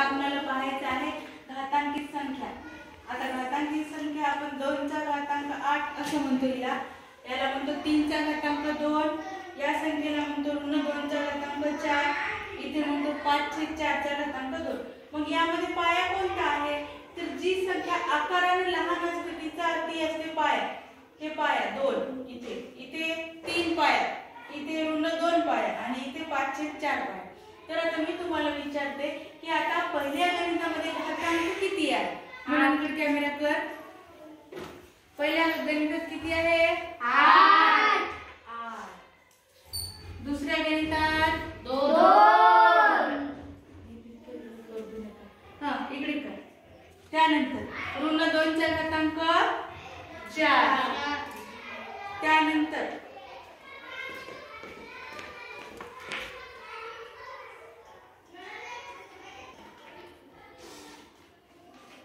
आता आपल्याला पाहायचं आहे घातांकित संख्या। आता घातांकित संख्या आपण 2 चा घातांक 8 असं म्हणतो, याला म्हणतो 3 चा घातांक 2, या संख्येला म्हणतो ऋण 2 चा घातांक 4, इथे म्हणतो 5/4 चा घातांक 2। मग यामध्ये पाया कोणता आहे, तर जी संख्या आकाराने लहान असते तिचा ती असते पाया। हे पाया 2, इथे 3 पाया, इथे ऋण 2 पाया आणि इथे 5/4 पाया। तर आता मी तुम्हाला विचारते की आता पहिल्या गणितामध्ये घातांक किती आहे? म्हणून कॅमेरा कर। पहिल्या गणितात किती आहे? 8। दुसऱ्या गणितात 2। इकडे कर। त्यानंतर ऋण 2 चा घातांक 4, त्यानंतर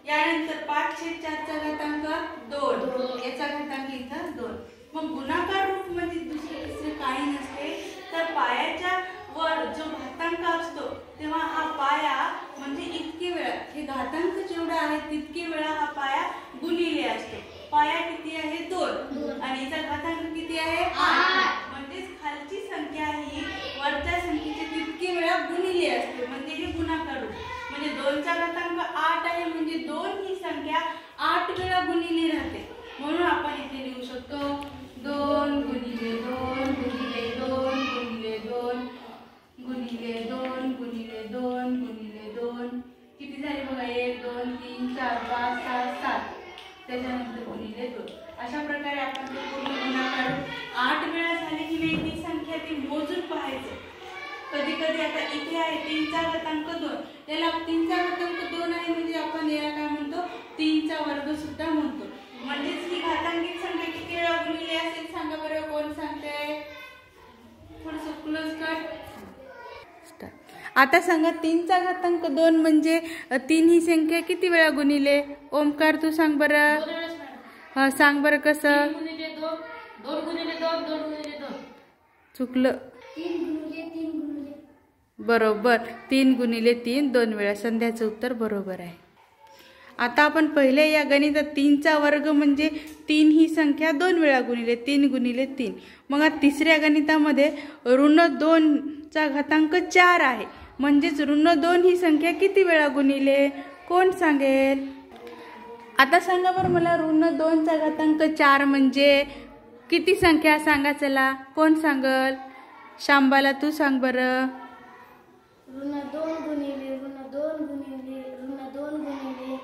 यानंतर 5/4 चा घातांक 2, याचा घातांक इथं 2। मग गुणाकार रूप म्हणजे दुसरे काही नसते तर पायाच्या वर जो घातांक असतो तेव्हा हा पाया म्हणजे इतके वेळा हे घातांक जेवढा आहे तितके वेळा हा पाया गुणिले असतो। पाया किती आहे? 2 आणि याचा घातांक किती आहे? 8। म्हणजे खालची संख्या ही वरच्या संख्येचे तितके वेळा गुणिले असते, म्हणजे हे गुणाकार रूप। म्हणजे 2 चा घातांक 8 आहे म्हणजे 2 ही संख्या 8 वेळा गुणिले राहते, म्हणून आपण इथे लिहू शकतो 2 गुणिले 2 गुणिले 2 गुणिले 2 गुणिले 2 गुणिले 2 गुणिले 2। किती झाले बघा? 1 2 3 4 5 6 7, त्याच्यानंतर गुणिले 2। अशा प्रकारे आपण ते पूर्ण गुणाकार 8 वेळा झाले की नाही ती संख्या ती मोजून पाहायचं। कधी कधी आता इथे आहे 3 चा घातांक 2, याला 3 चा घातांक 2 आहे म्हणजे आपण याला काय म्हणतो 3 चा वर्ग सुद्धा म्हणतो। म्हणजेच ही घातांकित संख्या किती वेळा गुणिले असेल सांगा बरं, कोण सांगते? थोडंसं क्लोज कर। आता सांगा 3 चा घातांक 2 म्हणजे 3 ही संख्या किती वेळा गुणिले? ओमकार तू सांग बरं। सांग बरं कसं? 2 गुणिले 2 2 गुणिले 2 2 गुणिले 2। चुकलं। 3 गुणिले 3 गुणिले, बरोबर 3 गुणिले 3 2 वेळा। संध्याचं उत्तर बरोबर आहे। आता आपण पहिले या गणितात 3 चा वर्ग म्हणजे 3 ही संख्या 2 वेळा गुणिले 3 गुणिले 3। मग आता तिसऱ्या गणितामध्ये ऋण 2 चा घातांक 4 आहे म्हणजेच ऋण 2 ही संख्या किती वेळा गुणिले? कोण सांगेल? आता सांगा बरं मला, ऋण 2 चा घातांक 4 म्हणजे किती संख्या सांगा चला, कोण सांगल? शांबाला तू सांग बरं। ऋण 2 गुणिले ऋण 2 गुणिले ऋण 2 गुणिले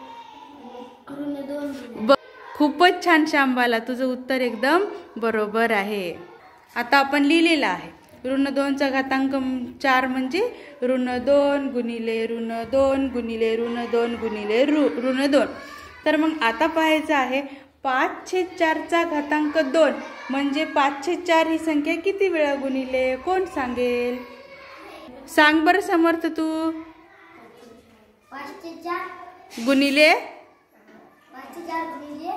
ऋण 2 गुणिले। खूपच छान शांबाला, तुझं उत्तर एकदम बरोबर आहे। आता आपण लिहिलेलं आहे ऋण 2 चा घातांक 4 म्हणजे ऋण 2 गुणिले ऋण 2 गुणिले ऋण 2 गुणिले ऋण 2। तर मग आता पाहायचं आहे 5/4 चा घातांक 2 म्हणजे 5/4 ही संख्या किती वेळा गुणिले? कोण सांगेल? सांग बरं समर्थ तू। 5/4 गुणिले 5/4 गुणिले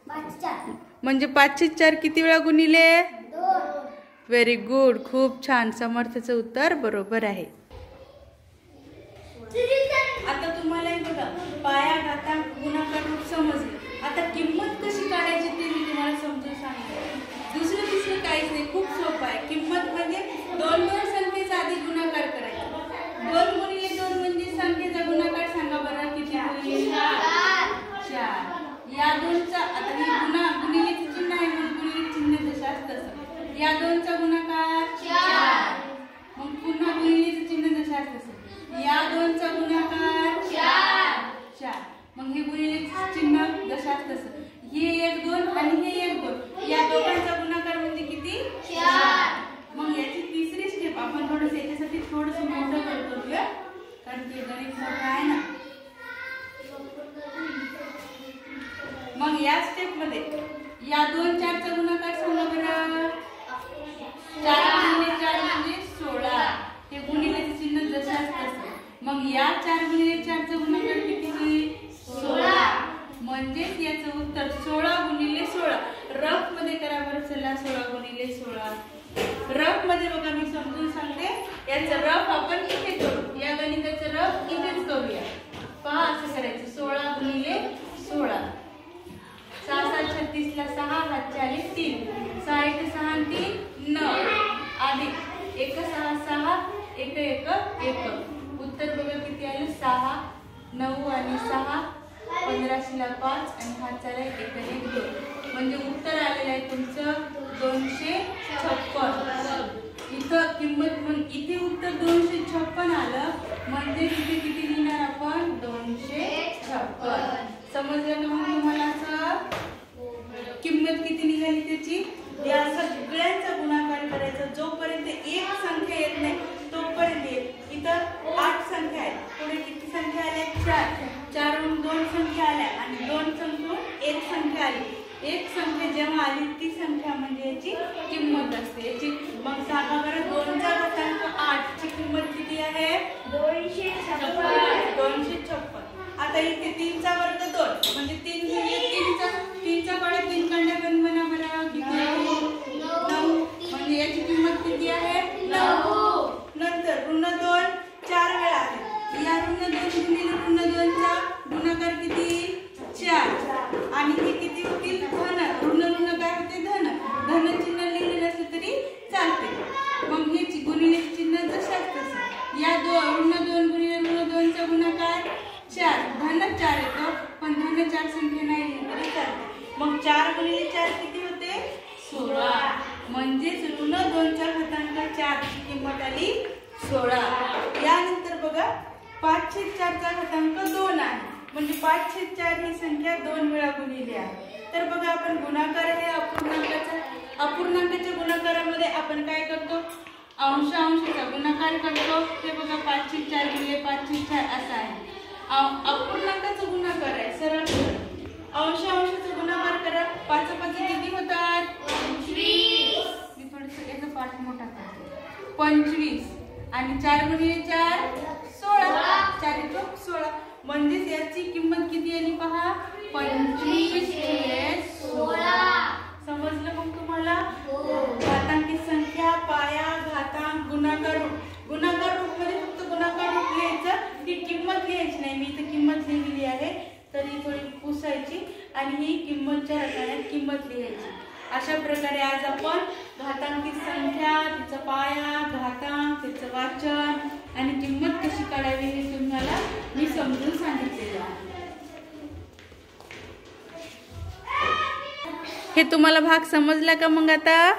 5/4 म्हणजे 5/4 किती वेळा गुणिले? 2। व्हेरी गुड, खूप छान। समर्थचं उत्तर बरोबर आहे। आता तुम्हाला बघा पाया घातांक गुणाकार रूप समजले। आता किंमत कशी काढायची ते मी तुम्हाला समजून सांगितलं। दुसरं तिसरं काहीच नाही, खूप सोपं आहे। किंमत म्हणजे 2 संख्येचा आधी गुणाकार करायचा। 2 गुणिले 2 म्हणजे संख्येचा गुणाकार सांगा बरं किती होईल? 4। या 2 चा आता ही गुणिलेचे चिन्ह आहे म्हणून गुणिले चिन्ह जशाच तसं। या 2 चा गुणाकार 4, मग पुन्हा गुणिलेचे चिन्ह जशाच तसं। या 2 चा गुणाकार 4, मग हे गुणिलेचे चिन्ह जशाच तसं। हे 1 2 आणि हे 1 2, या दोघांचा गुणाकार म्हणजे किती? 4। मग याची तिसरी स्टेप आपण थोडंसं याच्यासाठी थोडंसं मोठं करूया कारण ते गणित मोठं आहे ना। मग या स्टेप मध्ये या 2 4 चा गुणाकार सांगा बरं। 4 गुणिले 4 म्हणजे 16, हे गुणिलेचे चिन्ह जशाच तसं। मग या 4 गुणिले 4 चा गुणाकार किती होईल? 16, म्हणजेच याचं उत्तर 16 गुणिले 16। रफ मध्ये करा बरं चला, 16 गुणिले 16। रफ मध्ये बघा मी समजून सांगते, याचं रफ आपण इथे करू। या गणिताचं रफ पहा असं करायचं 16 गुणिले 16 6 7 36 ला 6 हातचे आले 3 6 1 6 आणि 3 9 अधिक 1 6 6 1 1 1 उत्तर बघा किती आले 6 9 आणि 6 15 ला 5 आणि हात आला 1 आणि 2 म्हणजे उत्तर आलेलं आहे तुमचं 256. इथं किंमत इथे उत्तर 256 आलं म्हणजे तिथे किती लिहिणार आपण 256. समजलं ना मग तुम्हाला असं किंमत किती निघाली त्याची. या सगळ्यांचा गुणाकार करायचा जोपर्यंत एक संख्या येत नाही तोपर्यंत येत. इथं 8 संख्या आहेत पुढे किती संख्या आल्या 4 4 वरून 2 संख्या आल्या आणि 2 संख्येतून 1 संख्या आली. एक संख्या जेव्हा आली ती संख्या म्हणजे याची किंमत असते. याची मग सांगा बरं 2 चा घातांक 8 ची किंमत किती आहे 256. आता इथे 3 चा वर्ग 2 म्हणजे 3 चा पाडा 3 कंड्या बंद म्हणा बरं किती 9 म्हणजे याची किंमत किती आहे 9. नंतर ऋण 2 4 वेळा आहे. या ऋण 2 गुणिले ऋण 2 चा गुणाकार किती 4 आणि हे किती होतील धन. ऋण ऋण काय होते धन. धन चिन्ह लिहिलेलं असलं तरी चालते. मग हे गुणिले चिन्ह जशाच तसं. या ऋण 2 गुणिले ऋण 2 चा गुणाकार 4 धन 4 येतो पण धन 4 संख्या नाही लिहिली तरी चालते. मग 4 गुणिले 4 किती होते 16 म्हणजेच ऋण 2 चा घातांक 4 ची किंमत आली 16. यानंतर बघा 5/4 चा घातांक 2 आहे म्हणजे 5/4 ही संख्या 2 वेळा गुणिली आहे. तर बघा आपण गुणाकार हे अपूर्णांकाच्या गुणाकारामध्ये आपण काय करतो अंश अंशाचा गुणाकार करतो. ते बघा 5/4 गुणिले 5/4 असा आहे. अपूर्णांकाचा गुणाकार आहे सरळ अंश अंशाचा गुणाकार करा 5 5 किती होतात 25. मी थोडंसं याचा पाठ मोठा करते 25 आणि 4 गुणिले 4 16 4 चौक 16 म्हणजेच याची किंमत किती आली पहा 25/16. समजलं मग तुम्हाला. घातांकी संख्या पाया घातांक गुणाकार रूप मध्ये फक्त गुणाकार रूप लिहायचं ही किंमत लिहायची नाही. मी इथे किंमत लिहिलेली आहे तरी थोडी पुसायची आणि ही किंमतच्या रकान्यात किंमत लिहायची. अशा प्रकारे आज आपण घातांकी संख्या तिचा पाया घातांक तिचं वाचन आणि किंमत कशी काढावी हे तुम्हाला मी समजून सांगितलेलं आहे. हे तुम्हाला भाग समजला का मग आता